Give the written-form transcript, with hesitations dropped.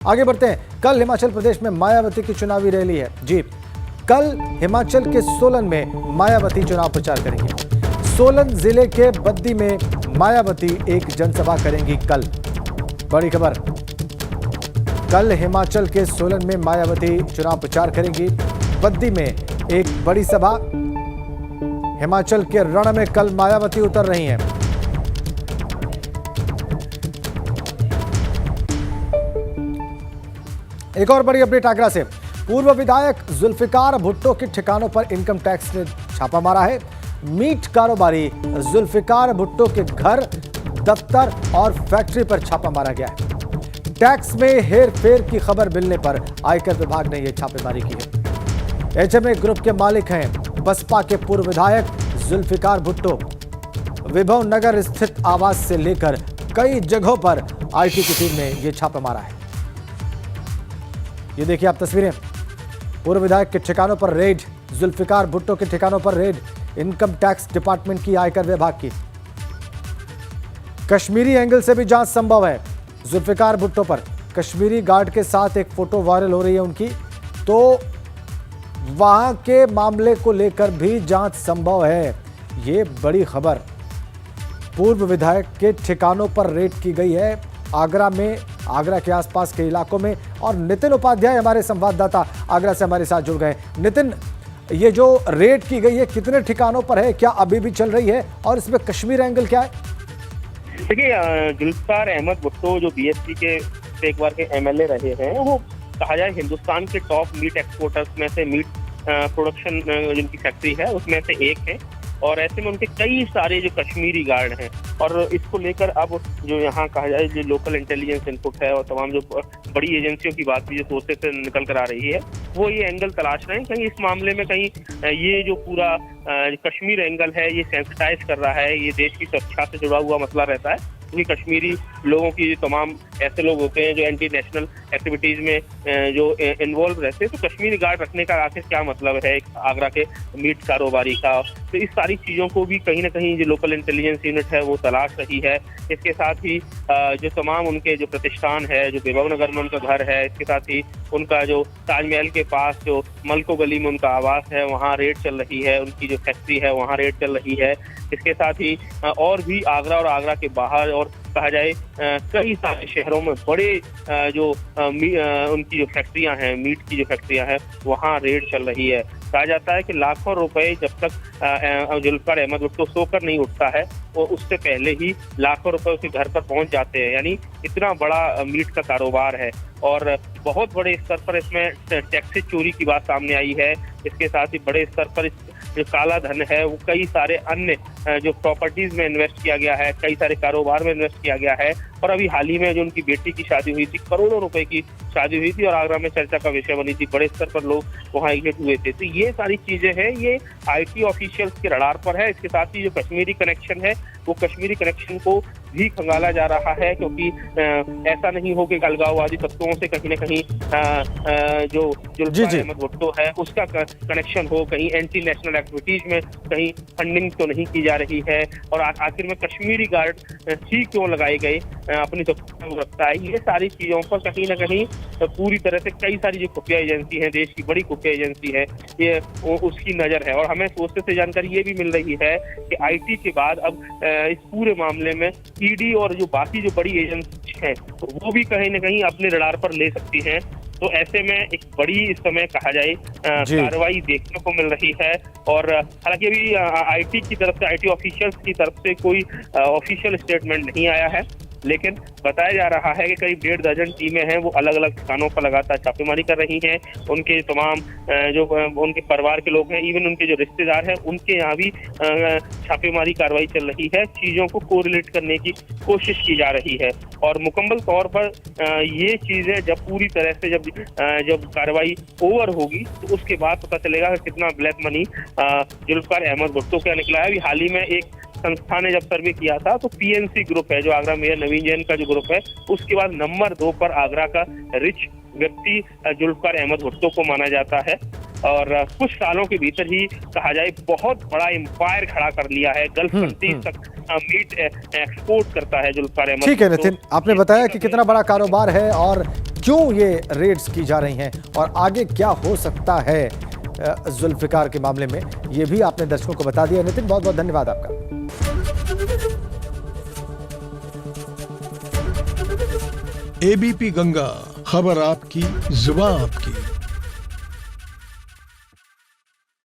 आगे बढ़ते हैं। कल हिमाचल प्रदेश में मायावती की चुनावी रैली है। जी, कल हिमाचल के सोलन में मायावती चुनाव प्रचार करेंगी। सोलन जिले के बद्दी में मायावती एक जनसभा करेंगी। कल बड़ी खबर, कल हिमाचल के सोलन में मायावती चुनाव प्रचार करेंगी। बद्दी में एक बड़ी सभा, हिमाचल के रण में कल मायावती उतर रही हैं। एक और बड़ी अपडेट आगरा से। पूर्व विधायक जुल्फिकार भुट्टो के ठिकानों पर इनकम टैक्स ने छापा मारा है। मीट कारोबारी जुल्फिकार भुट्टो के घर, दफ्तर और फैक्ट्री पर छापा मारा गया है। टैक्स में हेरफेर की खबर मिलने पर आयकर विभाग ने यह छापेमारी की है। एचएमए ग्रुप के मालिक हैं बसपा के पूर्व विधायक जुल्फिकार भुट्टो। विभव नगर स्थित आवास से लेकर कई जगहों पर आईटी की टीम ने यह छापा मारा है। ये देखिए आप तस्वीरें, पूर्व विधायक के ठिकानों पर रेड, जुल्फिकार भुट्टो के ठिकानों पर रेड, इनकम टैक्स डिपार्टमेंट की, आयकर विभाग की। कश्मीरी एंगल से भी जांच संभव है जुल्फिकार भुट्टो पर। कश्मीरी गार्ड के साथ एक फोटो वायरल हो रही है उनकी, तो वहां के मामले को लेकर भी जांच संभव है। ये बड़ी खबर, पूर्व विधायक के ठिकानों पर रेड की गई है आगरा में, आगरा के आसपास के इलाकों में। और नितिन उपाध्याय हमारे संवाददाता आगरा से हमारे साथ जुड़ गए। नितिन, ये जो रेड की गई है कितने ठिकानों पर है, क्या अभी भी चल रही है और इसमें कश्मीर एंगल क्या है? देखिए, जुल्फिकार अहमद भुट्टो जो बीएसपी के एक बार के एमएलए रहे हैं, वो कहा जाए हिंदुस्तान के टॉप मीट एक्सपोर्टर्स में से, मीट प्रोडक्शन जिनकी फैक्ट्री है उसमें से एक है। और ऐसे में उनके कई सारे जो कश्मीरी गार्ड हैं, और इसको लेकर अब जो यहाँ कहा जाए जो लोकल इंटेलिजेंस इनपुट है और तमाम जो बड़ी एजेंसियों की बात भी जो सोर्सेज से निकल कर आ रही है, वो ये एंगल तलाश रहे हैं कहीं इस मामले में कहीं ये जो पूरा कश्मीर एंगल है ये सेंसिटाइज कर रहा है। ये देश की सुरक्षा से जुड़ा हुआ मसला रहता है क्योंकि कश्मीरी लोगों की तमाम ऐसे लोग होते हैं जो एंटी नेशनल एक्टिविटीज में जो इन्वॉल्व रहते हैं, तो कश्मीरी गार्ड रखने का आखिर क्या मतलब है आगरा के मीट कारोबारी का। तो इस सारी चीज़ों को भी कहीं ना कहीं जो लोकल इंटेलिजेंस यूनिट है वो तलाश रही है। इसके साथ ही जो तमाम उनके जो प्रतिष्ठान है, जो विभव नगर में उनका घर है, इसके साथ ही उनका जो ताजमहल के पास जो मलको गली में उनका आवास है, वहाँ रेड चल रही है। उनकी जो फैक्ट्री है वहाँ रेड चल रही है। इसके साथ ही और भी आगरा और आगरा के बाहर और कहा जाए कई सारे शहरों में बड़े जो उनकी जो फैक्ट्रियां हैं, मीट की जो फैक्ट्रियां हैं, वहाँ रेड चल रही है। कहा जाता है कि लाखों रुपए जब तक जुल्फिकार अहमद भुट्टो सोकर नहीं उठता है, वो उससे पहले ही लाखों रुपए उसके घर पर पहुंच जाते हैं। यानी इतना बड़ा मीट का कारोबार है और बहुत बड़े स्तर पर इसमें टैक्सेस चोरी की बात सामने आई है। इसके साथ ही बड़े स्तर पर जो काला धन है वो कई सारे अन्य जो प्रॉपर्टीज में इन्वेस्ट किया गया है, कई सारे कारोबार में इन्वेस्ट किया गया है। और अभी हाल ही में जो उनकी बेटी की शादी हुई थी, करोड़ों रुपए की शादी हुई थी और आगरा में चर्चा का विषय बनी थी, बड़े स्तर पर लोग वहाँ इकट्ठे हुए थे। तो ये सारी चीजें हैं, ये आईटी ऑफिशियल्स के रडार पर है। इसके साथ ही जो कश्मीरी कनेक्शन है, वो कश्मीरी कनेक्शन को भी खंगाला जा रहा है क्योंकि ऐसा नहीं हो कि अलगाववादी तत्वों से कहीं ना कहीं जो जुल्फिकार अहमद भुट्टो है उसका कनेक्शन हो, कहीं एंटी नेशनल एक्टिविटीज में कहीं फंडिंग तो नहीं की जा रही है। और आखिर में कश्मीरी गार्ड ही क्यों लगाए गए, अपनी तो रखता है। ये सारी चीजों पर कहीं ना कहीं पूरी तरह से कई सारी जो खुफिया एजेंसी है, देश की बड़ी खुफिया एजेंसी है, ये उसकी नजर है। और हमें सोर्सेज से जानकारी ये भी मिल रही है कि आईटी के बाद अब इस पूरे मामले में ईडी और जो बाकी जो बड़ी एजेंसी हैं वो भी कहीं ना कहीं अपने रडार पर ले सकती हैं। तो ऐसे में एक बड़ी इस समय कहा जाए कार्रवाई देखने को मिल रही है। और हालांकि अभी आईटी की तरफ से, आईटी ऑफिशियल्स की तरफ से कोई ऑफिशियल स्टेटमेंट नहीं आया है, लेकिन बताया जा रहा है कि करीब 1.5 दर्जन टीमें हैं वो अलग अलग ठिकानों पर लगातार छापेमारी कर रही हैं। उनके तमाम जो उनके परिवार के लोग हैं, इवन उनके जो रिश्तेदार हैं, उनके यहाँ भी छापेमारी कार्रवाई चल रही है। चीज़ों को कोरिलेट करने की कोशिश की जा रही है और मुकम्मल तौर पर ये चीज़ें जब पूरी तरह से जब कार्रवाई ओवर होगी तो उसके बाद पता चलेगा कि कितना ब्लैक मनी जुल्फिकार अहमद भुट्टो का निकला है। अभी हाल ही में एक संस्था ने जब सर्वे किया था तो पीएनसी ग्रुप है जो आगरा मेयर नवीन जैन का जो ग्रुप है, उसके बाद नंबर 2 पर आगरा का रिच व्यक्ति जुल्फिकार अहमद भुट्टो को माना जाता है। और कुछ सालों के भीतर ही कहा जाए बहुत बड़ा एम्पायर खड़ा कर लिया है। गल्फ कंट्रीज तक मीट एक्सपोर्ट करता है जुल्फिकार अहमद। ठीक है नितिन, आपने बताया कि कितना बड़ा कारोबार है और क्यों ये रेड्स की जा रही हैं और आगे क्या हो सकता है जुल्फिकार के मामले में, ये भी आपने दर्शकों को बता दिया। नितिन, बहुत बहुत धन्यवाद आपका। एबीपी गंगा, खबर आपकी, जुबान आपकी।